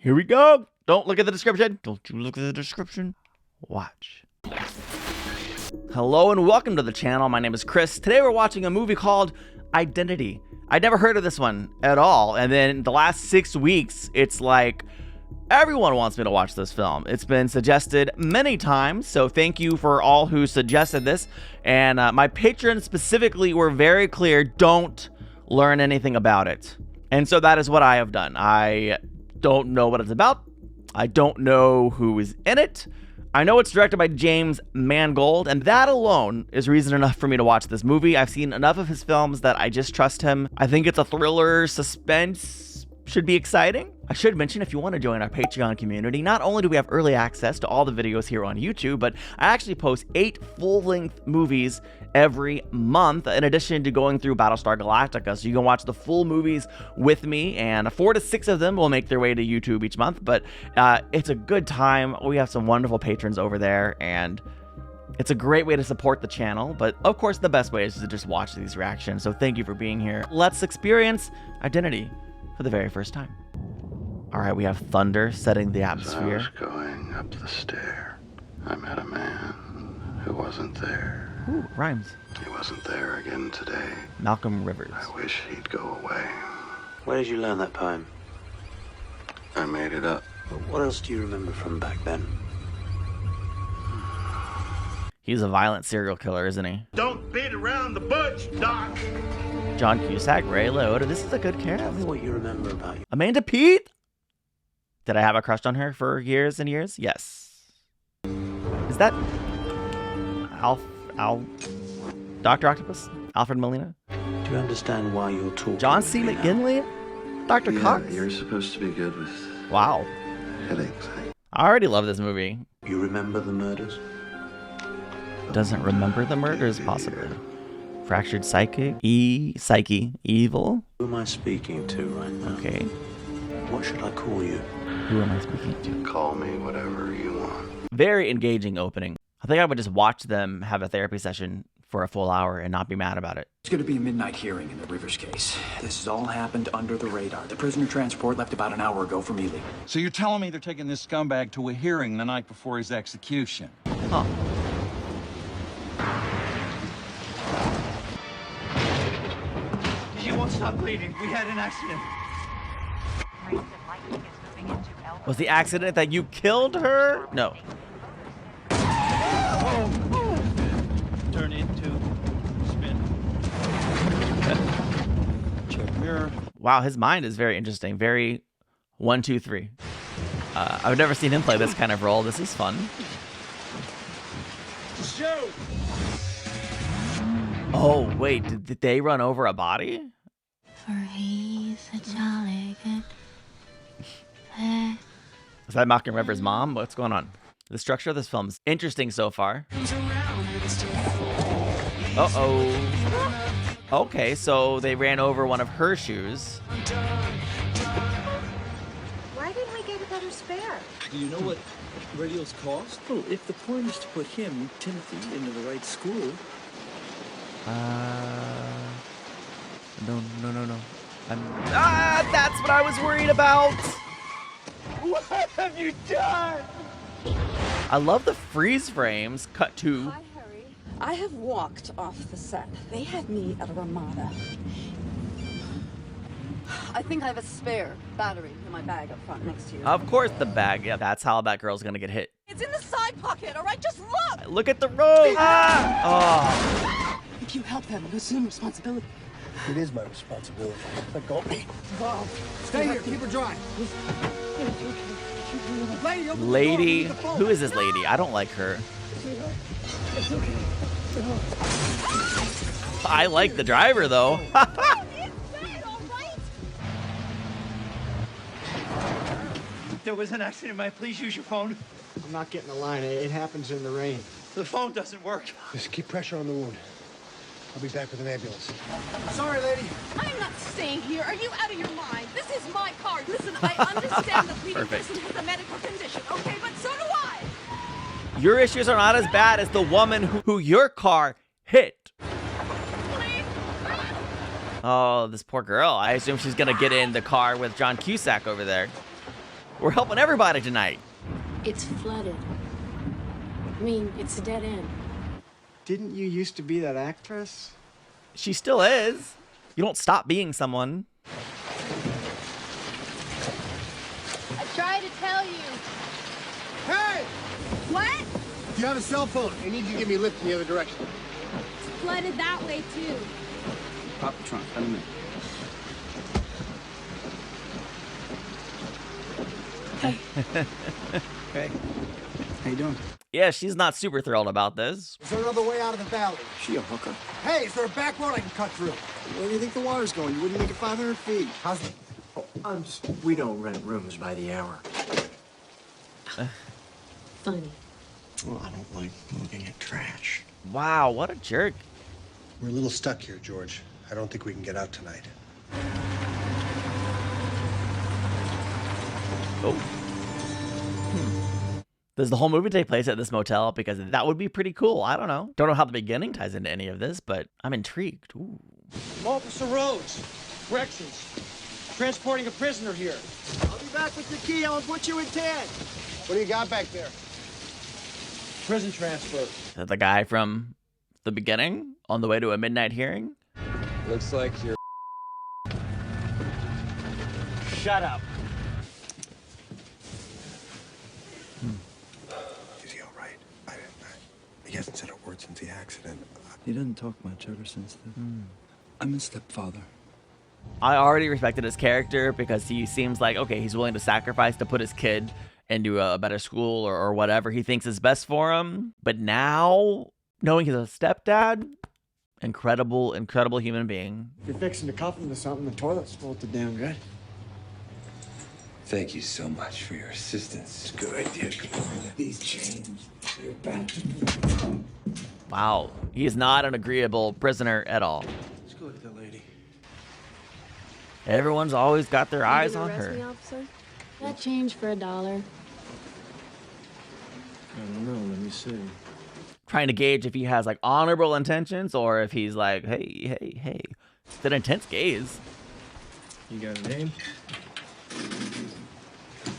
Here we go. Don't look at the description. Don't you look at the description. Watch. Hello and welcome to the channel. My name is Chris. Today we're watching a movie called Identity. I'd never heard of this one at all. And then the last 6 weeks, it's like everyone wants me to watch this film. It's been suggested many times. So thank you for all who suggested this. And my patrons specifically were very clear. Don't learn anything about it. And so that is what I have done. I don't know what it's about. I don't know who is in it. I know it's directed by James Mangold, and that alone is reason enough for me to watch this movie. I've seen enough of his films that I just trust him. I think it's a thriller, suspense, should be exciting. I should mention, if you want to join our Patreon community, not only do we have early access to all the videos here on YouTube, but I actually post 8 full-length movies every month, in addition to going through Battlestar Galactica. So you can watch the full movies with me, and 4 to 6 of them will make their way to YouTube each month. But it's a good time. We have some wonderful patrons over there, and it's a great way to support the channel. But of course, the best way is to just watch these reactions. So thank you for being here. Let's experience Identity for the very first time. All right, we have thunder setting the atmosphere. As I was going up the stair, I met a man who wasn't there. Ooh, rhymes. He wasn't there again today. Malcolm Rivers. I wish he'd go away. Where did you learn that poem? I made it up. But what else do you remember from back then? He's a violent serial killer, isn't he? Don't beat around the bush, Doc. John Cusack, Ray Liotta. This is a good Tell me cast. what you remember about you. Amanda Peet? Did I have a crush on her for years and years? Yes. Is that Dr. Octopus? Alfred Molina? Do you understand why you're talking? John C. to me now? McGinley? Dr. Yeah, Cox? you're supposed to be good with Wow. headaches. I already love this movie. You remember the murders? Doesn't remember the murders, possibly. Fractured psychic? Psyche. Evil? Who am I speaking to right now? Okay. What should I call you? Who am I speaking to? Call me whatever you want. Very engaging opening. I think I would just watch them have a therapy session for a full hour and not be mad about it. It's going to be a midnight hearing in the Rivers case. This has all happened under the radar. The prisoner transport left about an hour ago from Ely. So you're telling me they're taking this scumbag to a hearing the night before his execution? Huh. She won't stop bleeding. We had an accident. Was the accident that you killed her? No. Turn into spin. Check mirror. Wow, his mind is very interesting. Very 1, 2, 3. I've never seen him play this kind of role. This is fun. Shoot! Oh, wait, did they run over a body? For he's a jolly good lad. Is that Malcolm Rivers' mom? What's going on? The structure of this film is interesting so far. Uh-oh. Okay, so they ran over one of her shoes. Why didn't we get a better spare? Do you know what radios cost? Well, if the point is to put him, Timothy, into the right school. No. That's what I was worried about. What have you done? I love the freeze frames. Cut to. Hi, Harry. I have walked off the set. They had me at a Ramada. I think I have a spare battery in my bag up front next to you. Of course, the bag. Yeah, that's how that girl's gonna get hit. It's in the side pocket, all right? Just look! Look at the road. Ah! If you help them, you assume responsibility. It is my responsibility. Let go of me. Wow. Stay here. Keep her dry. Lady, Oh, lady. Who is this lady? I don't like her. It's okay. I like the driver though. There was an accident. May I please use your phone? I'm not getting the line. It happens in the rain. The phone doesn't work. Just keep pressure on the wound. I'll be back with an ambulance. Sorry, lady. I'm not staying here. Are you out of your mind? This is my car. Listen, I understand the bleeding Perfect. person has a medical condition, okay? But so do I. Your issues are not as bad as the woman who your car hit. Oh, this poor girl. I assume she's gonna get in the car with John Cusack over there. We're helping everybody tonight. It's flooded. I mean, it's a dead end. Didn't you used to be that actress? She still is. You don't stop being someone. I tried to tell you. Hey! What? Do you have a cell phone? I need you to give me a lift in the other direction. It's flooded that way too. Pop the trunk. I don't know. Hey. How you doing? Yeah, she's not super thrilled about this. Is there another way out of the valley? She a hooker? Hey, is there a back road I can cut through? Where do you think the water's going? You wouldn't make it 500 feet. How's it? We don't rent rooms by the hour. Funny. Well, I don't like looking at trash. Wow, what a jerk. We're a little stuck here, George. I don't think we can get out tonight. Oh. Does the whole movie take place at this motel? Because that would be pretty cool. I don't know. Don't know how the beginning ties into any of this, but I'm intrigued. Ooh. Officer Rhodes. Corrections. Transporting a prisoner here. I'll be back with the key. I'll put you in 10. What do you got back there? Prison transfer. Is that the guy from the beginning on the way to a midnight hearing? Looks like you're... Shut up. Is he all right? He hasn't said a word since the accident. He doesn't talk much ever since then. I'm his stepfather. I already respected his character because he seems like, okay, he's willing to sacrifice to put his kid into a better school or whatever he thinks is best for him. But now, knowing he's a stepdad, incredible human being. If you're fixing to cuff him to something, the toilet's full to damn good. Thank you so much for your assistance. It's a good idea. These chains, they're bad. Wow, he is not an agreeable prisoner at all. Let's go look at that lady. Everyone's always got their eyes on Arrest her. me, officer? That change for $1. I don't know. Let me see. Trying to gauge if he has like honorable intentions or if he's like, hey. It's an intense gaze. You got a name?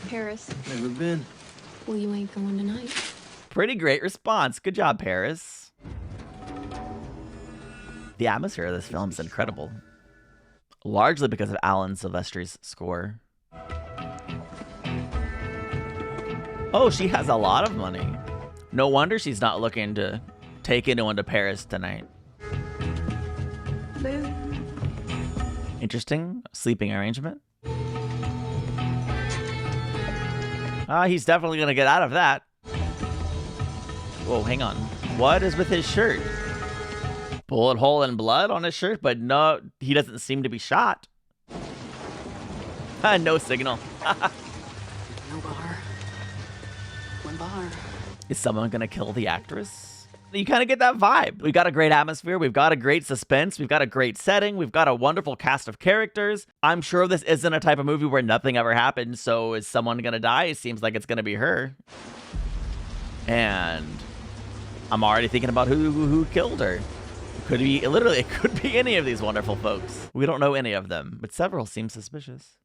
Paris. Never been. Well, you ain't going tonight. Pretty great response. Good job, Paris. The atmosphere of this film is incredible. Largely because of Alan Silvestri's score. Oh, she has a lot of money. No wonder she's not looking to take anyone to Paris tonight. Boo. Interesting sleeping arrangement. He's definitely gonna get out of that. Whoa, hang on. What is with his shirt? Bullet hole and blood on his shirt, but no, he doesn't seem to be shot. No signal. No bar. One bar. Is someone gonna kill the actress? You kind of get that vibe. We've got a great atmosphere. We've got a great suspense. We've got a great setting. We've got a wonderful cast of characters. I'm sure this isn't a type of movie where nothing ever happens. So is someone gonna die? It seems like it's gonna be her. And I'm already thinking about who killed her. Could be, literally, it could be any of these wonderful folks. We don't know any of them, but several seem suspicious.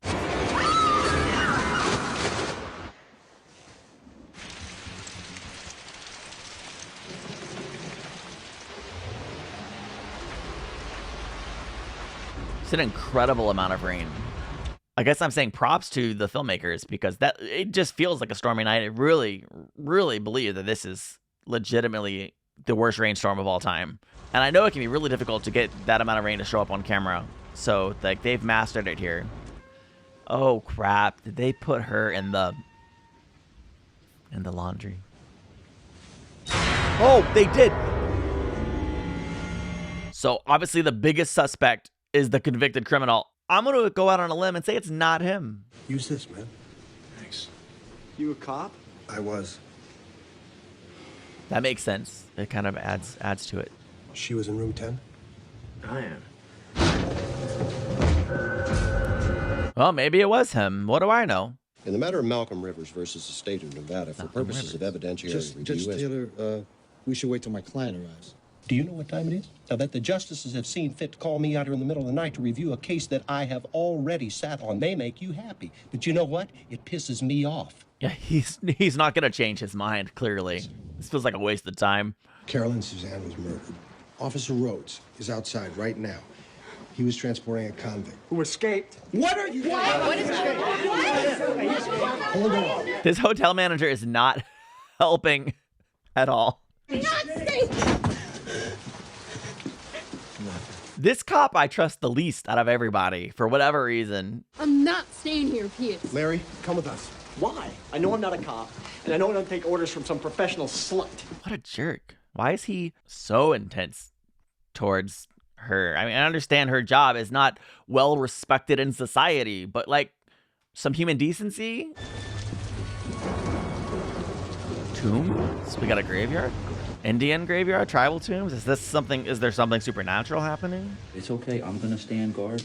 It's an incredible amount of rain. I guess I'm saying props to the filmmakers because that it just feels like a stormy night. I really believe that this is legitimately the worst rainstorm of all time. And I know it can be really difficult to get that amount of rain to show up on camera. So like they've mastered it here. Oh crap, did they put her in the laundry? Oh, they did. So obviously the biggest suspect is the convicted criminal. I'm going to go out on a limb and say it's not him. Use this, man. Thanks. You a cop? I was. That makes sense. It kind of adds to it. She was in room 10? I am. Well, maybe it was him. What do I know? In the matter of Malcolm Rivers versus the state of Nevada, for purposes of evidentiary review... Judge Taylor, we should wait till my client arrives. Do you know what time it is? Now that the justices have seen fit to call me out here in the middle of the night to review a case that I have already sat on, may make you happy. But you know what? It pisses me off. Yeah, he's not gonna change his mind, clearly. This feels like a waste of time. Carolyn Suzanne was murdered. Officer Rhodes is outside right now. He was transporting a convict. Who escaped? What are you? What is Hold on. This hotel manager is not helping at all. This cop I trust the least out of everybody, for whatever reason. I'm not staying here, Pierce. Larry, come with us. Why? I know I'm not a cop, and I know I don't take orders from some professional slut. What a jerk. Why is he so intense towards her? I mean, I understand her job is not well respected in society, but like some human decency? Tombs? We got a graveyard? Indian graveyard? Tribal tombs? Is there something supernatural happening? It's okay. I'm gonna stand guard.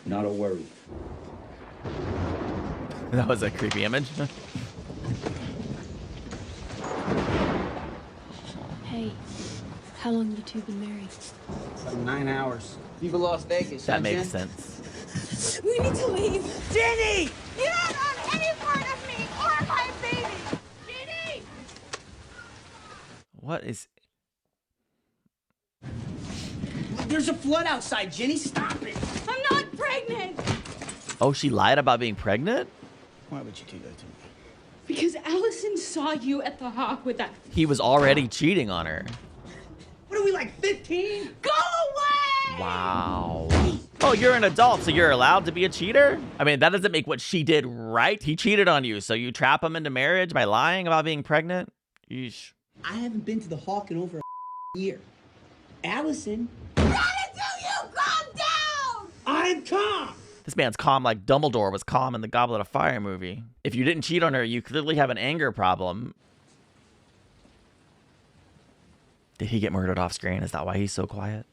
Not a worry. That was a creepy image. Hey, how long you two been married? Like 9 hours. Viva Las Vegas. That makes sense. We need to leave. Jenny! You don't own any part of me or my baby. Jenny! What is... There's a flood outside, Jenny. Stop it. I'm not pregnant. Oh, she lied about being pregnant? Why would you do that to me? Because Allison saw you at the Hawk with that. He was already cheating on her. What are we, like 15? Go away! Wow. Oh, you're an adult, so you're allowed to be a cheater? I mean, that doesn't make what she did right. He cheated on you, so you trap him into marriage by lying about being pregnant? Yeesh. I haven't been to the Hawk in over a year. Allison. Not until you calm down! I'm calm! This man's calm like Dumbledore was calm in the Goblet of Fire movie. If you didn't cheat on her, you clearly have an anger problem. Did he get murdered off screen? Is that why he's so quiet?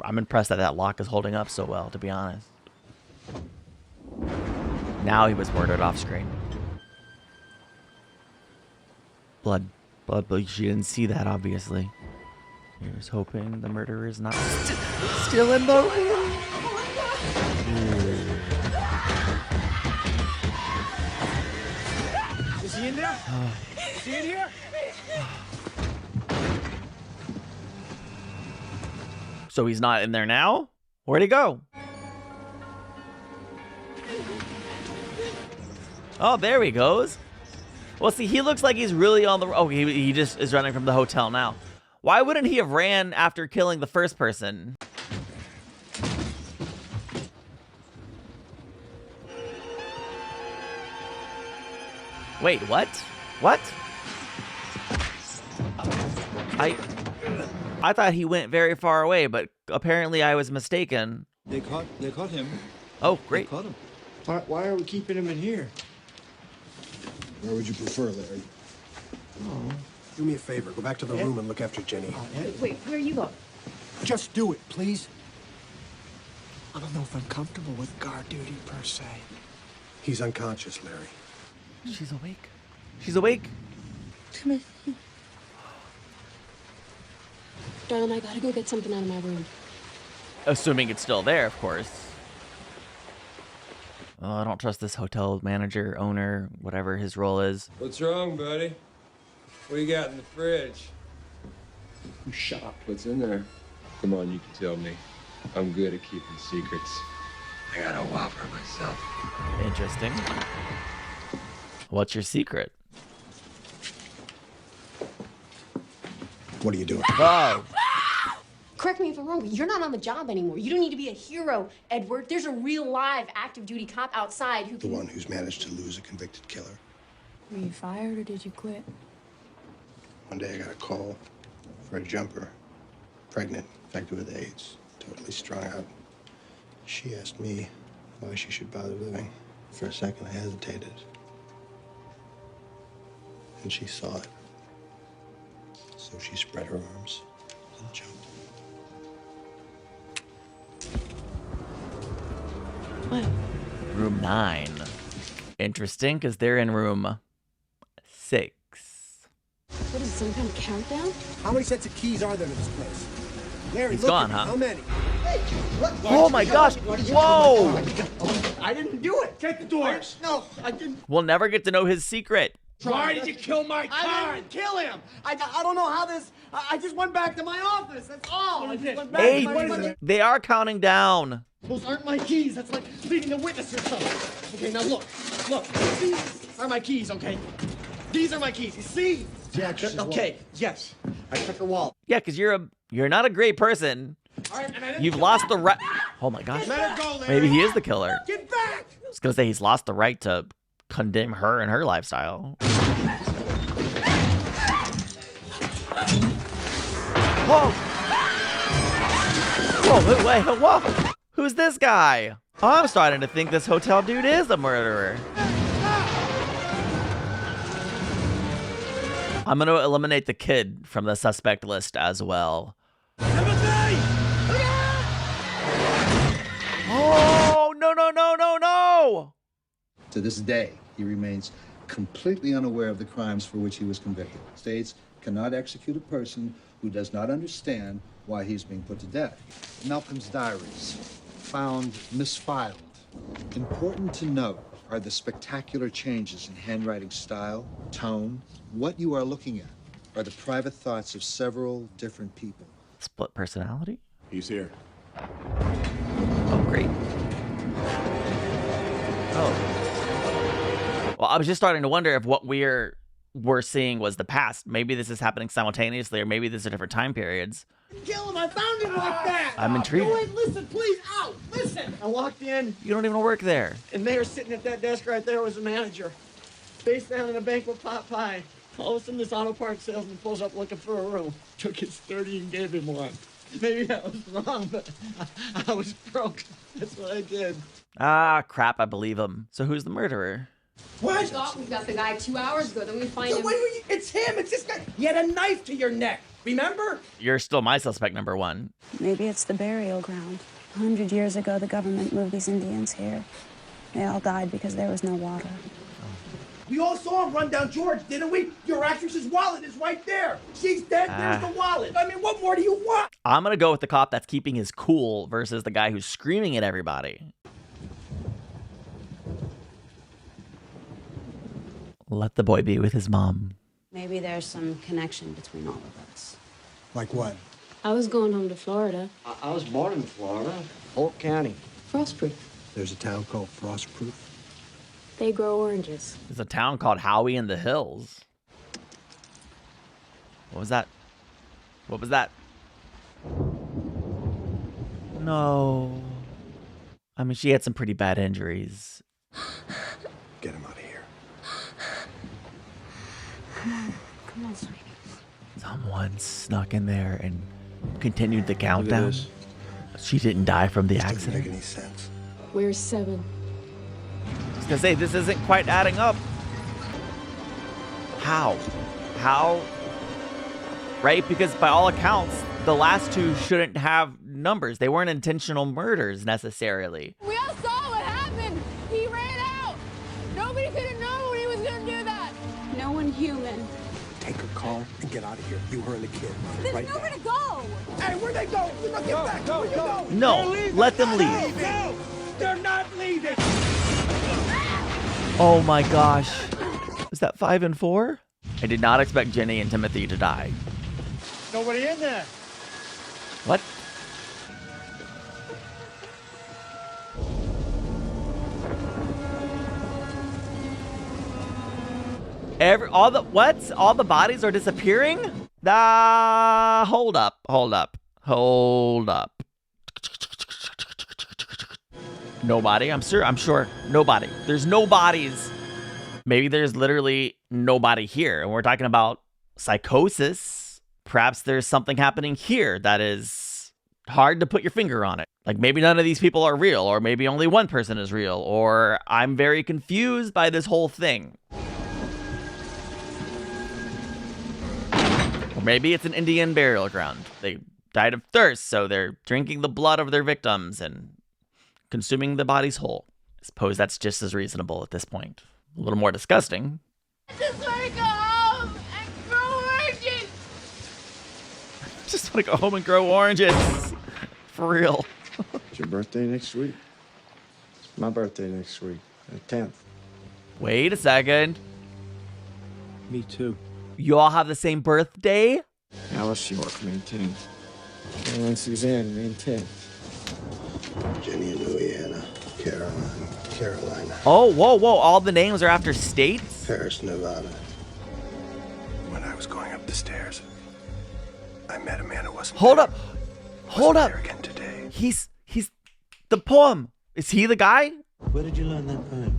I'm impressed that that lock is holding up so well, to be honest. Now he was murdered off screen. Blood, but she didn't see that, obviously. Here's hoping the murderer is not still in the room. Is he in there? Is he in here? So he's not in there now? Where'd he go? Oh, there he goes. Well, see, he looks like he's really on the... Oh, he just is running from the hotel now. Why wouldn't he have ran after killing the first person? Wait, what? What? I thought he went very far away, but apparently I was mistaken. They caught him. Oh, great. They caught him. Why are we keeping him in here? Where would you prefer, Larry? Oh. Do me a favor. Go back to the room and look after Jenny. Wait, where are you going? Just do it, please. I don't know if I'm comfortable with guard duty, per se. He's unconscious, Larry. She's awake. She's awake. Timothy. Darling, I gotta go get something out of my room. Assuming it's still there, of course. Oh, I don't trust this hotel manager, owner, whatever his role is. What's wrong, buddy? What do you got in the fridge? You shut up. What's in there? Come on, you can tell me. I'm good at keeping secrets. I got a Whopper myself. Interesting. What's your secret? What are you doing? Oh. Correct me if I'm wrong, but you're not on the job anymore. You don't need to be a hero, Edward. There's a real live active duty cop outside who The can... one who's managed to lose a convicted killer. Were you fired or did you quit? One day I got a call for a jumper. Pregnant, infected with AIDS, totally strung out. She asked me why she should bother living. For a second, I hesitated. And she saw it. So she spread her arms and jumped. What? Room 9. Interesting, because they're in room 6. What is it, some kind of countdown? How many sets of keys are there to this place? Larry, He's look gone, at me. huh? How many? Oh my gosh! Whoa! I didn't do it. Take the doors. No, I didn't. We'll never get to know his secret. Why did you kill my car? I didn't kill him. I don't know how this. I just went back to my office. That's all. I just went back 8. to my They are counting down. Those aren't my keys. That's like leading a witness or something. Okay, now look. These are my keys. Okay, these are my keys. You see? Okay. Yes. I took the wallet. Yeah, because you're not a great person. All right, and I didn't You've kill lost him. the right. Oh my gosh. Let her go, Larry. Maybe he is the killer. Get back. I was gonna say he's lost the right to condemn her and her lifestyle. Whoa! Whoa! Who's this guy? Oh, I'm starting to think this hotel dude is a murderer. I'm gonna eliminate the kid from the suspect list as well. Oh, no! To this day, he remains completely unaware of the crimes for which he was convicted. States cannot execute a person who does not understand why he's being put to death. Malcolm's diaries, found misfiled. Important to note are the spectacular changes in handwriting style, tone. What you are looking at are the private thoughts of several different people. Split personality? He's here. Oh, great. Oh. Well, I was just starting to wonder if what we're seeing was the past. Maybe this is happening simultaneously, or maybe these are different time periods. Kill him. I found him like that. I'm intrigued. No, wait, listen, please. Out. Listen. I walked in. You don't even work there. And there, sitting at that desk right there, was the manager. Face down in a banquet pot pie. All of a sudden, this auto parts salesman pulls up looking for a room. Took his 30 and gave him one. Maybe that was wrong, but I was broke. That's what I did. Ah, crap, I believe him. So who's the murderer? What? We thought we got the guy 2 hours ago, then we find him. Wait, it's him. It's this guy. He had a knife to your neck. Remember? You're still my suspect number 1. Maybe it's the burial ground. 100 years ago, the government moved these Indians here. They all died because there was no water. We all saw him run down George, didn't we? Your actress's wallet is right there. She's dead. There's the wallet. I mean, what more do you want? I'm gonna go with the cop that's keeping his cool versus the guy who's screaming at everybody. Let the boy be with his mom. Maybe there's some connection between all of us. Like what? I was going home to Florida. I was born in Florida, Polk County. Frostproof. There's a town called Frostproof. They grow oranges. There's a town called Howie in the Hills. What was that? What was that? No. I mean, she had some pretty bad injuries. Get him out of here. Come on, sweetie. Someone snuck in there and continued the countdown. She didn't die from the accident. Doesn't make any sense. Where's 7? I was gonna say, this isn't quite adding up. How? Right? Because by all accounts, the last 2 shouldn't have numbers. They weren't intentional murders necessarily. We all saw what happened. He ran out. Nobody could have known he was going to do that. No one human. Take a car and get out of here. You, her, and the kid. There's Right nowhere back. to go. Hey, where'd they go? Look, get back. Where'd you go? No, let them leave. No, they're not leaving. Oh my gosh. Is that 5 and 4? I did not expect Jenny and Timothy to die. Nobody in there. What? All the bodies are disappearing? Hold up. Nobody, I'm sure, nobody. There's no bodies. Maybe there's literally nobody here. And we're talking about psychosis. Perhaps there's something happening here that is hard to put your finger on it. Like maybe none of these people are real, or maybe only one person is real, or I'm very confused by this whole thing. Or maybe it's an Indian burial ground. They died of thirst, so they're drinking the blood of their victims and consuming the bodies whole. I suppose that's just as reasonable at this point. A little more disgusting. I just want to go home. just want to go home and grow oranges. For real. It's your birthday next week. It's my birthday next week, the 10th. Wait a second. Me too. You all have the same birthday? Alice York, May 10th. And Suzanne, May 10th. Jenny in Louisiana. Caroline, Carolina. Oh, whoa, whoa. All the names are after states? Paris, Nevada. When I was going up the stairs, I met a man who wasn't Hold there. up. Hold up. There again today. He's the poem. Is he the guy? Where did you learn that poem?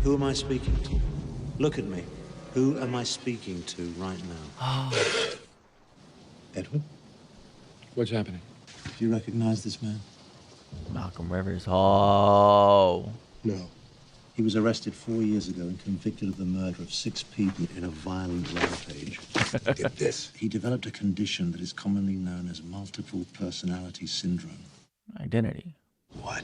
Who am I speaking to? Look at me. Who am I speaking to right now? Edward? What's happening? Do you recognize this man? Malcolm Rivers. Oh. No. He was arrested 4 years ago and convicted of the murder of 6 people in a violent rampage. Get this. He developed a condition that is commonly known as multiple personality syndrome. Identity. What?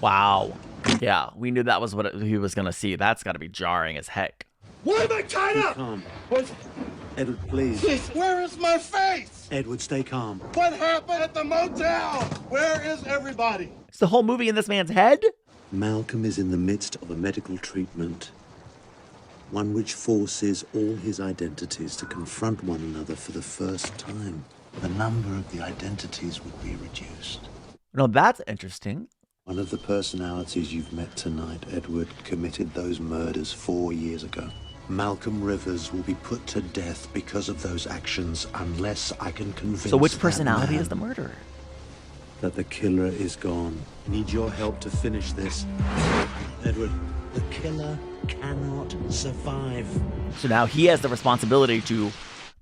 Wow. Yeah, we knew that was what he was going to see. That's got to be jarring as heck. Why am I tied up? Calm. What? Edward, please. Please, where is my face? Edward, stay calm. What happened at the motel? Where is everybody? Is the whole movie in this man's head? Malcolm is in the midst of a medical treatment, one which forces all his identities to confront one another for the first time. The number of the identities would be reduced. No, that's interesting. One of the personalities you've met tonight, Edward, committed those murders 4 years ago. Malcolm Rivers will be put to death because of those actions unless I can convince So which that personality man is the murderer? that the killer is gone. Need your help to finish this. Edward, the killer cannot survive. So now he has the responsibility to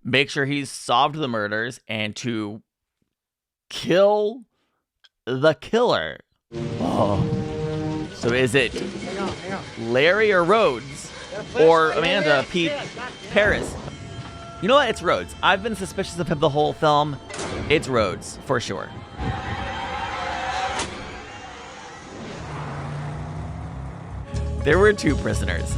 make sure he's solved the murders and to kill the killer. Oh. So is it Larry or Rhodes? Or Amanda, Pete, Paris? You know what? It's Rhodes. I've been suspicious of him the whole film. It's Rhodes, for sure. There were 2 prisoners.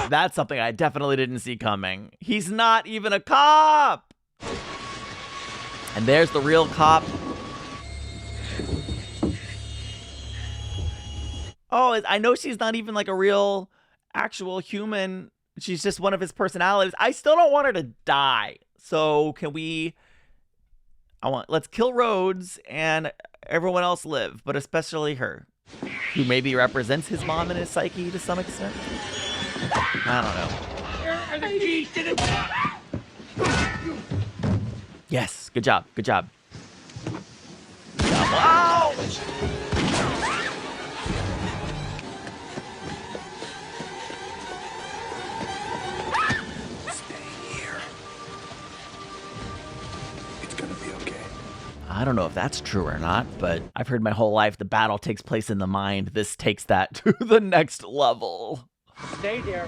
That's something I definitely didn't see coming. He's not even a cop! And there's the real cop. Oh, I know she's not even like a real, actual human. She's just one of his personalities. I still don't want her to die. So can we... let's kill Rhodes and everyone else live, but especially her, who maybe represents his mom and his psyche to some extent. I don't know. Yes, good job, good job. Wow! I don't know if that's true or not, but I've heard my whole life the battle takes place in the mind. This takes that to the next level. Stay there.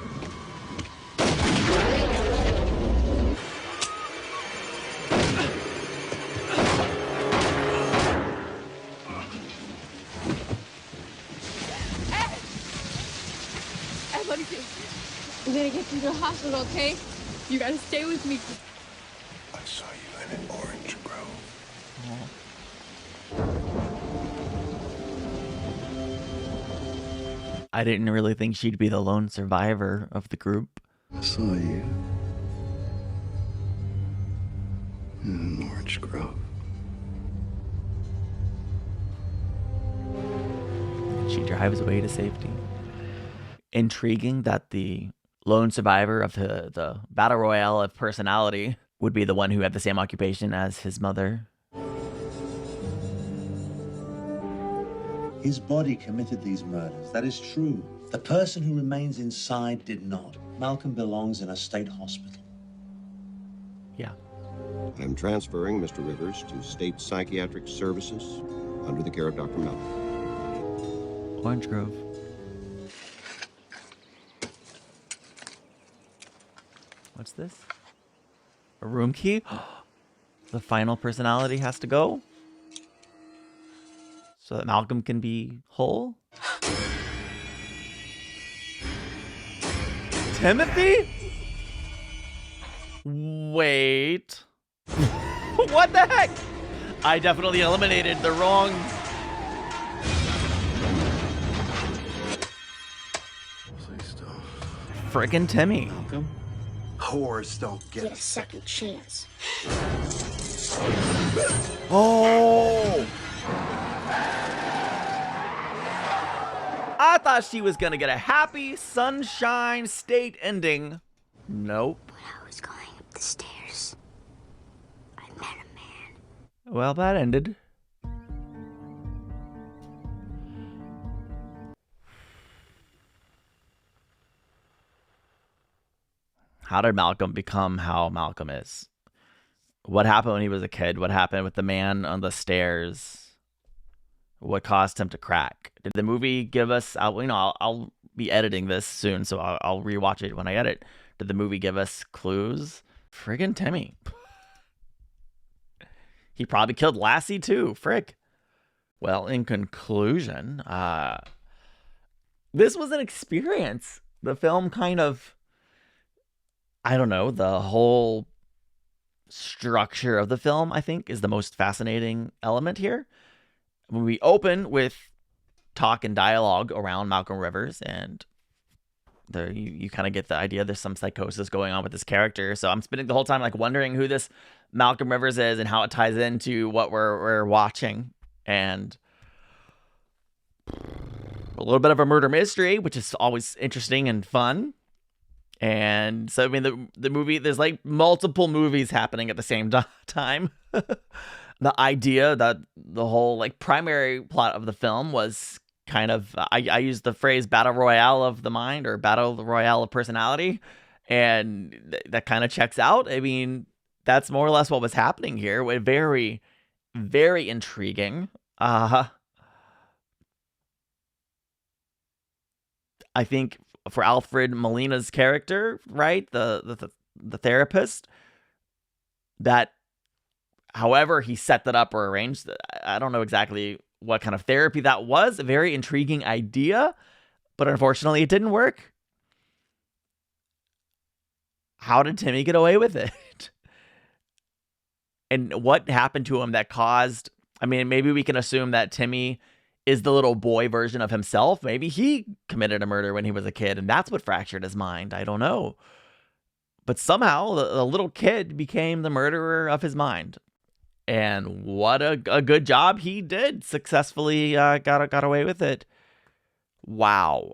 Ed, let me see. I'm gonna get you to the hospital, okay? You gotta stay with me. I saw you in an orange grove. I didn't really think she'd be the lone survivor of the group. I saw you in an orange grove. She drives away to safety. Intriguing that the lone survivor of the battle royale of personality would be the one who had the same occupation as his mother. His body committed these murders. That is true. The person who remains inside did not. Malcolm belongs in a state hospital. Yeah. I'm transferring Mr. Rivers to state psychiatric services under the care of Dr. Malcolm. Orange Grove. What's this? A room key? The final personality has to go? So that Malcolm can be whole? Timothy? Wait. What the heck? I definitely eliminated the wrong... Friggin' Timmy. Malcolm? Whores don't get a second chance. Oh! I thought she was gonna get a happy sunshine state ending. Nope. When I was going up the stairs, I met a man. Well, that ended. How did Malcolm become how Malcolm is? What happened when he was a kid? What happened with the man on the stairs? What caused him to crack? Did the movie give us? I'll be editing this soon, so I'll rewatch it when I edit. Did the movie give us clues? Friggin' Timmy. He probably killed Lassie too. Frick. Well, in conclusion, this was an experience. The film kind of, I don't know, the whole structure of the film, I think, is the most fascinating element here. When we open with talk and dialogue around Malcolm Rivers, and there you kind of get the idea there's some psychosis going on with this character. So I'm spending the whole time like wondering who this Malcolm Rivers is and how it ties into what we're watching. And a little bit of a murder mystery, which is always interesting and fun. And so, I mean, the movie, there's like multiple movies happening at the same time. The idea that the whole like primary plot of the film was kind of, I used the phrase battle royale of the mind or battle royale of personality. And that kind of checks out. I mean, that's more or less what was happening here. Very, very intriguing. I think for Alfred Molina's character, right, the therapist, that however he set that up or arranged, I don't know exactly what kind of therapy that was. A very intriguing idea, but unfortunately it didn't work. How did Timmy get away with it? And what happened to him that caused, I mean, maybe we can assume that Timmy is the little boy version of himself. Maybe he committed a murder when he was a kid, and that's what fractured his mind. I don't know. But somehow, the little kid became the murderer of his mind. And what a good job he did. Successfully got away with it. Wow.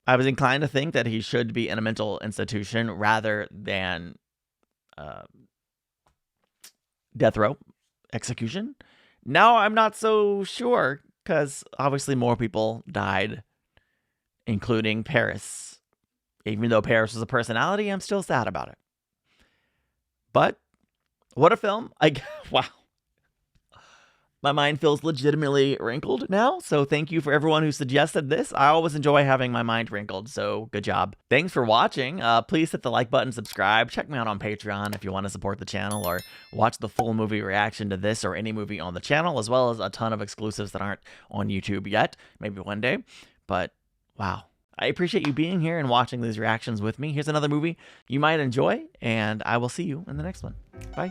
I was inclined to think that he should be in a mental institution rather than death row execution. Now I'm not so sure, because obviously more people died, including Paris. Even though Paris was a personality, I'm still sad about it. But what a film. Wow. My mind feels legitimately wrinkled now, so thank you for everyone who suggested this. I always enjoy having my mind wrinkled, so good job. Thanks for watching. Please hit the like button, subscribe. Check me out on Patreon if you want to support the channel or watch the full movie reaction to this or any movie on the channel, as well as a ton of exclusives that aren't on YouTube yet. Maybe one day. But wow. I appreciate you being here and watching these reactions with me. Here's another movie you might enjoy, and I will see you in the next one. Bye.